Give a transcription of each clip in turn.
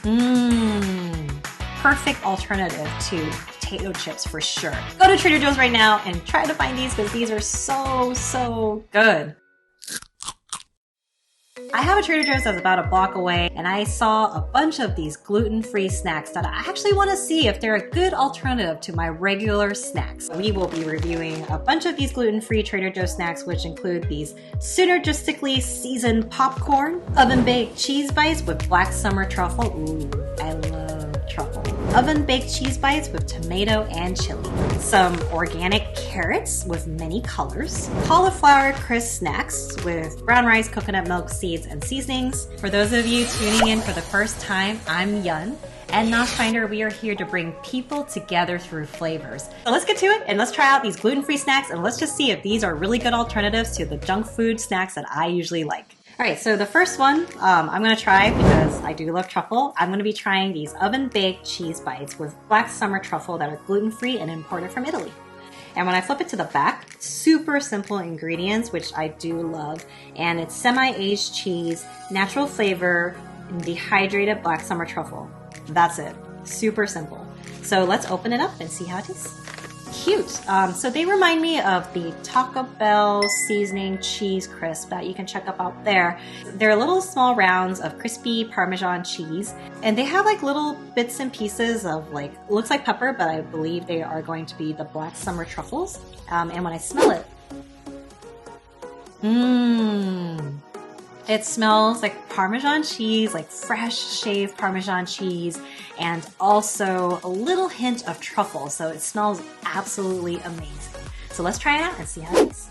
Mmm, perfect alternative to potato chips for sure. Go to Trader Joe's right now and try to find these because these are so good. I have a Trader Joe's that's about a block away, and I saw a bunch of these gluten-free snacks that I actually want to see if they're a good alternative to my regular snacks. We will be reviewing a bunch of these gluten-free Trader Joe's snacks, which include these Synergistically seasoned popcorn, oven-baked cheese bites with black summer truffle. Ooh, I love truffle. Oven-baked cheese bites with tomato and chili. Some organic carrots with many colors. Cauliflower crisp snacks with brown rice, coconut milk, seeds, and seasonings. For those of you tuning in for the first time, I'm Yun. At NoshFinder, we are here to bring people together through flavors. So let's get to it and let's try out these gluten-free snacks and let's just see if these are really good alternatives to the junk food snacks that I usually like. All right, so the first one I'm gonna try because I do love truffle. I'm gonna be trying these oven-baked cheese bites with black summer truffle that are gluten-free and imported from Italy. And when I flip it to the back, super simple ingredients, which I do love. And it's semi-aged cheese, natural flavor, and dehydrated black summer truffle. That's it, super simple. So let's open it up and see how it tastes. Cute. So they remind me of the Taco Bell seasoning cheese crisp that you can check out there. They're little small rounds of crispy Parmesan cheese, and they have like little bits and pieces of like, looks like pepper, but I believe they are going to be the black summer truffles. And when I smell it, it smells like Parmesan cheese, like fresh shaved Parmesan cheese, and also a little hint of truffle. So it smells absolutely amazing. So let's try it out and see how it is.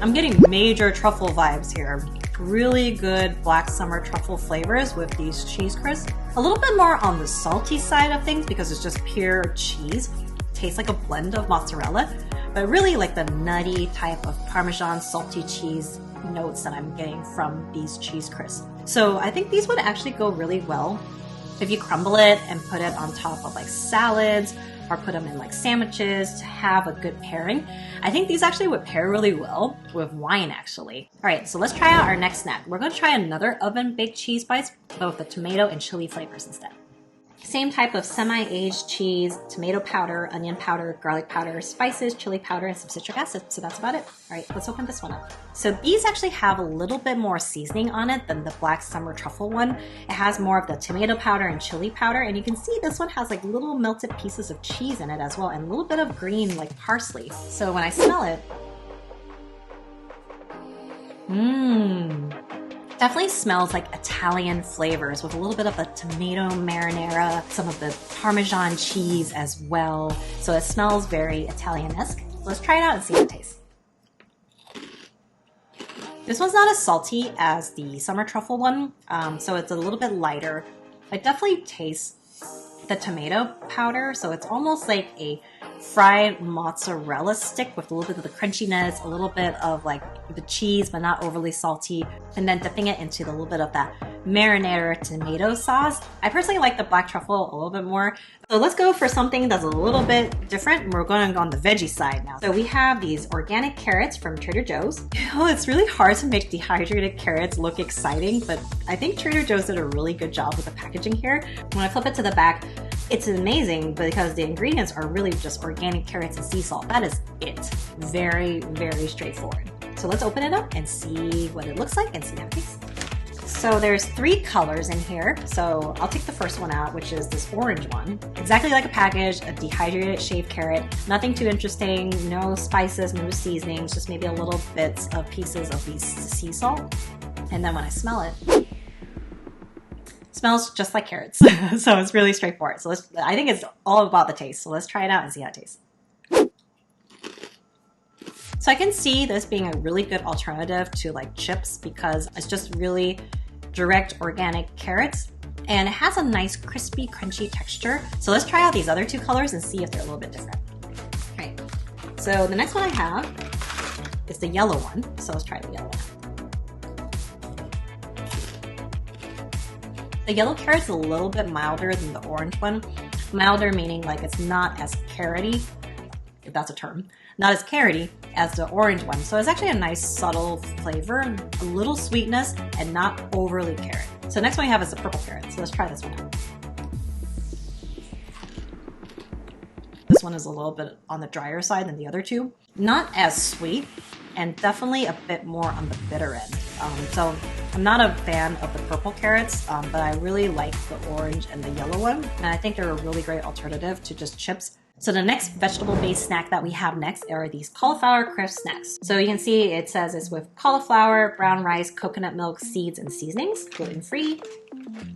I'm getting major truffle vibes here. Really good black summer truffle flavors with these cheese crisps. A little bit more on the salty side of things because it's just pure cheese. Tastes like a blend of mozzarella, but really like the nutty type of Parmesan salty cheese notes that I'm getting from these cheese crisps. So I think these would actually go really well if you crumble it and put it on top of like salads or put them in like sandwiches to have a good pairing. I think these actually would pair really well with wine actually. All right, so let's try out our next snack. We're gonna try another oven-baked cheese bites, but with the tomato and chili flavors instead. Same type of semi-aged cheese, tomato powder, onion powder, garlic powder, spices, chili powder, and some citric acid. So that's about it. All right, let's open this one up. So these actually have a little bit more seasoning on it than the black summer truffle one. It has more of the tomato powder and chili powder, and you can see this one has like little melted pieces of cheese in it as well, and a little bit of green like parsley. So when I smell it, definitely smells like Italian flavors with a little bit of the tomato marinara, some of the Parmesan cheese as well. So it smells very Italian-esque. Let's try it out and see how it tastes. This one's not as salty as the summer truffle one, so it's a little bit lighter. It definitely tastes the tomato powder, so it's almost like a fried mozzarella stick with a little bit of the crunchiness, a little bit of like the cheese, but not overly salty, and then dipping it into the little bit of that marinara tomato sauce. I personally like the black truffle a little bit more. So let's go for something that's a little bit different. We're going on the veggie side now. So we have these organic carrots from Trader Joe's. It's really hard to make dehydrated carrots look exciting, but I think Trader Joe's did a really good job with the packaging here. When I flip it to the back, it's amazing because the ingredients are really just organic carrots and sea salt. That is it. Very, very straightforward. So let's open it up and see what it looks like and see how it tastes. So there's 3 colors in here. So I'll take the first one out, which is this orange one. Exactly like a package, a dehydrated shaved carrot. Nothing too interesting, no spices, no seasonings, just maybe a little bits of pieces of these sea salt. And then when I smell it, smells just like carrots. So it's really straightforward. So I think it's all about the taste. So let's try it out and see how it tastes. So I can see this being a really good alternative to like chips because it's just really direct organic carrots and it has a nice crispy, crunchy texture. So let's try out these other 2 colors and see if they're a little bit different. All right. So the next one I have is the yellow one. So let's try the yellow one. The yellow carrot's a little bit milder than the orange one. Milder meaning like it's not as carroty. if that's a term. Not as carroty as the orange one. So it's actually a nice subtle flavor, a little sweetness, and not overly carrot. So next one we have is the purple carrot. So let's try this one out. This one is a little bit on the drier side than the other two. Not as sweet, and definitely a bit more on the bitter end. So I'm not a fan of the purple carrots, but I really like the orange and the yellow one. And I think they're a really great alternative to just chips. So the next vegetable-based snack that we have next are these cauliflower crisp snacks. So you can see it says it's with cauliflower, brown rice, coconut milk, seeds, and seasonings, gluten-free.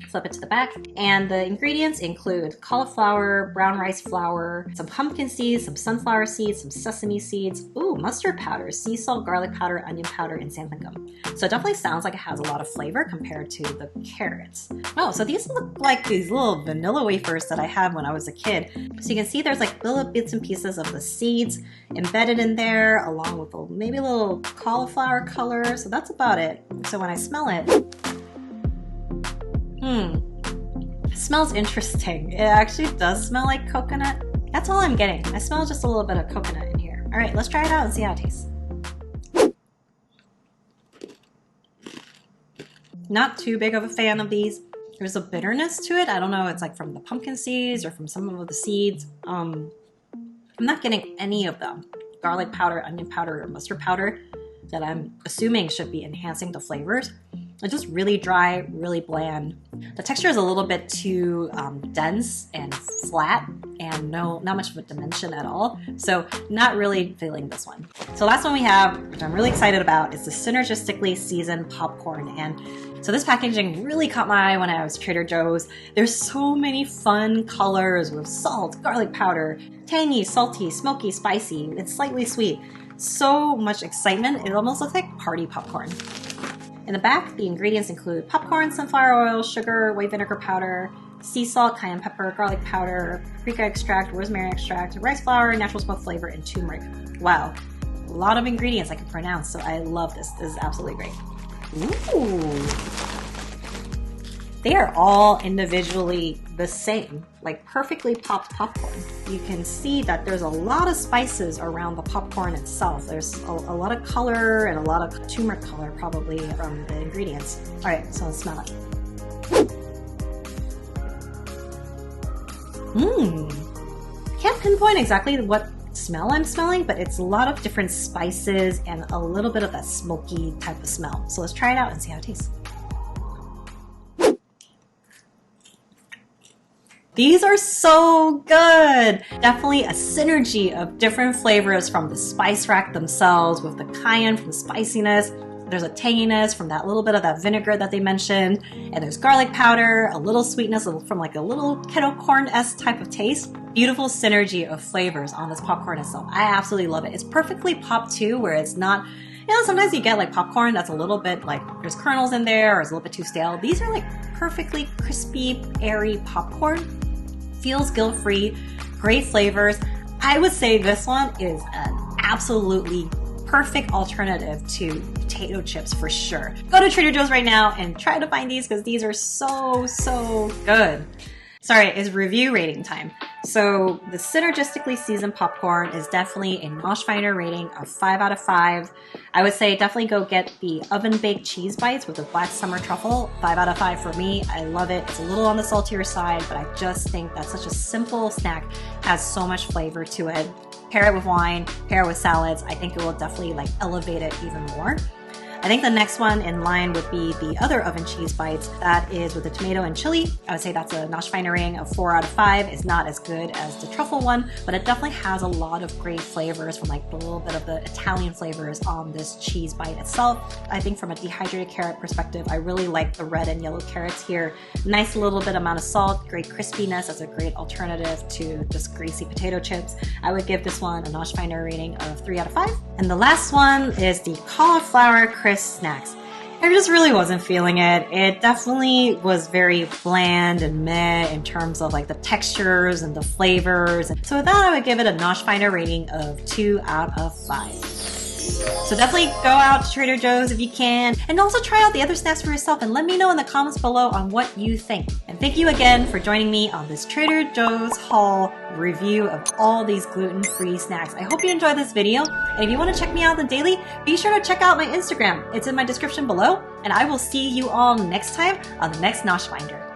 Flip it to the back. And the ingredients include cauliflower, brown rice flour, some pumpkin seeds, some sunflower seeds, some sesame seeds, ooh, mustard powder, sea salt, garlic powder, onion powder, and xanthan gum. So it definitely sounds like it has a lot of flavor compared to the carrots. Oh, so these look like these little vanilla wafers that I had when I was a kid. So you can see there's like little bits and pieces of the seeds embedded in there, along with maybe a little cauliflower color. So that's about it. So when I smell it, it smells interesting. It actually does smell like coconut. That's all I'm getting. I smell just a little bit of coconut in here. All right, let's try it out and see how it tastes. Not too big of a fan of these. There's a bitterness to it. I don't know, it's like from the pumpkin seeds or from some of the seeds. I'm not getting any of them. Garlic powder, onion powder, or mustard powder that I'm assuming should be enhancing the flavors. It's just really dry, really bland. The texture is a little bit too dense and flat, and not much of a dimension at all. So not really feeling this one. So last one we have, which I'm really excited about, is the Synergistically seasoned popcorn. And so this packaging really caught my eye when I was Trader Joe's. There's so many fun colors with salt, garlic powder, tangy, salty, smoky, spicy. It's slightly sweet. So much excitement. It almost looks like party popcorn. In the back, the ingredients include popcorn, sunflower oil, sugar, white vinegar powder, sea salt, cayenne pepper, garlic powder, paprika extract, rosemary extract, rice flour, natural smoke flavor, and turmeric. Wow, a lot of ingredients I can pronounce, so I love this. This is absolutely great. Ooh. They are all individually the same, like perfectly popped popcorn. You can see that there's a lot of spices around the popcorn itself. There's a lot of color and a lot of turmeric color probably from the ingredients. All right, so let's smell it. Can't pinpoint exactly what smell I'm smelling, but it's a lot of different spices and a little bit of that smoky type of smell. So let's try it out and see how it tastes. These are so good! Definitely a synergy of different flavors from the spice rack themselves, with the cayenne from the spiciness. There's a tanginess from that little bit of that vinegar that they mentioned, and there's garlic powder, a little sweetness from like a little kettle corn-esque type of taste. Beautiful synergy of flavors on this popcorn itself. I absolutely love it. It's perfectly popped too, where it's not, you know, sometimes you get like popcorn that's a little bit like there's kernels in there or it's a little bit too stale. These are like perfectly crispy, airy popcorn. Feels guilt-free, great flavors. I would say this one is an absolutely perfect alternative to potato chips for sure. Go to Trader Joe's right now and try to find these because these are so good. Sorry, it's review rating time. So the Synergistically seasoned popcorn is definitely a NoshFinder rating of 5 out of 5. I would say definitely go get the oven-baked cheese bites with the black summer truffle. 5 out of 5 for me. I love it. It's a little on the saltier side, but I just think that's such a simple snack. Has so much flavor to it. Pair it with wine, pair it with salads. I think it will definitely like elevate it even more. I think the next one in line would be the other oven cheese bites. That is with the tomato and chili. I would say that's a NoshFinder rating of 4 out of 5. It's not as good as the truffle one, but it definitely has a lot of great flavors from like a little bit of the Italian flavors on this cheese bite itself. I think from a dehydrated carrot perspective, I really like the red and yellow carrots here. Nice little bit amount of salt, great crispiness as a great alternative to just greasy potato chips. I would give this one a NoshFinder rating of 3 out of 5. And the last one is the cauliflower crisp snacks. I just really wasn't feeling it. It definitely was very bland and meh in terms of like the textures and the flavors. So with that, I would give it a NoshFinder rating of 2 out of 5. So definitely go out to Trader Joe's if you can, and also try out the other snacks for yourself and let me know in the comments below on what you think. And And thank you again for joining me on this Trader Joe's haul review of all these gluten-free snacks. I hope you enjoyed this video. And if you want to check me out on the daily, be sure to check out my Instagram. It's in my description below. And I will see you all next time on the next NoshFinder.